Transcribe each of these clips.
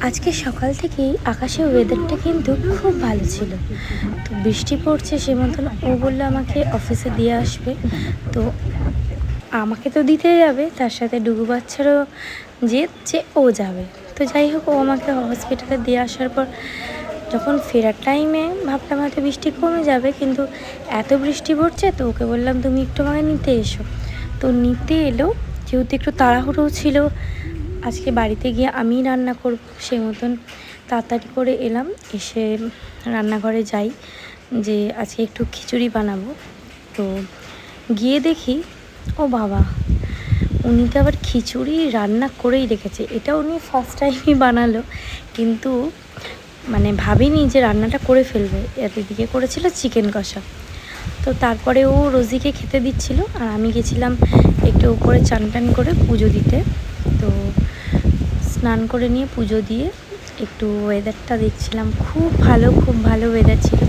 আজকে সকাল থেকেই আকাশের ওয়েদারটা কিন্তু খুব ভালো ছিল। তো বৃষ্টি পড়ছে সে মতন ও বললো আমাকে অফিসে দিয়ে আসবে। তো আমাকে তো দিতে যাবে, তার সাথে ডুগু বাচ্চারও যে ও যাবে। তো যাই হোক, ও আমাকে হসপিটালে দিয়ে আসার পর যখন ফেরার টাইমে ভাবলাম হয়তো বৃষ্টি কমে যাবে, কিন্তু এত বৃষ্টি পড়ছে তো ওকে বললাম তুমি একটু আমাকে নিতে এসো। তো নিতে এলো, যেহেতু একটু তাড়াহুড়ো ছিল, আজকে বাড়িতে গিয়ে আমিই রান্না করব, সেই মতন তাড়াতাড়ি করে এলাম। এসে রান্নাঘরে যাই যে আজকে একটু খিচুড়ি বানাবো। তো গিয়ে দেখি, ও বাবা, উনি তো আবার খিচুড়ি রান্না করেই রেখেছে। এটা উনি ফার্স্ট টাইমই বানালো, কিন্তু মানে ভাবিনি যে রান্নাটা করে ফেলবে। এর দিকে করেছিল চিকেন কষা। তো তারপরে ও রোজিকে খেতে দিচ্ছিল, আর আমি গেছিলাম একটু উপরে চান টান করে পুজো দিতে। তো স্নান করে নিয়ে পুজো দিয়ে একটু ওয়েদারটা দেখছিলাম। খুব ভালো ওয়েদার ছিল।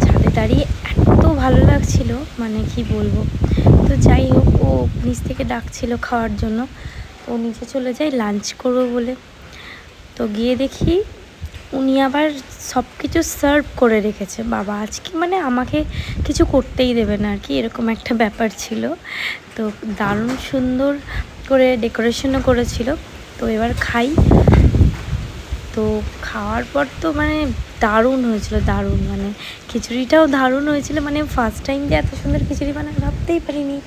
ছাদে দাঁড়িয়ে এত ভালো লাগছিল, মানে কি বলবো। তো যাই হোক, ও নিচ থেকে ডাকছিল খাওয়ার জন্য। তো নিচে চলে যাই লাঞ্চ করবো বলে। তো গিয়ে দেখি উনি আবার সব কিছু সার্ভ করে রেখেছে। বাবা, আজকে মানে আমাকে কিছু করতেই দেবে না আর কি, এরকম একটা ব্যাপার ছিল। তো দারুণ সুন্দর করে ডেকোরেশনও করেছিল। তো এবার খাই। তো খাওয়ার পর তো মানে দারুণ হয়েছিল, দারুণ, মানে খিচুড়িটাও দারুণ হয়েছিল। মানে ফার্স্ট টাইম যে এত সুন্দর খিচুড়ি বানায় ভাবতেই পারিনি।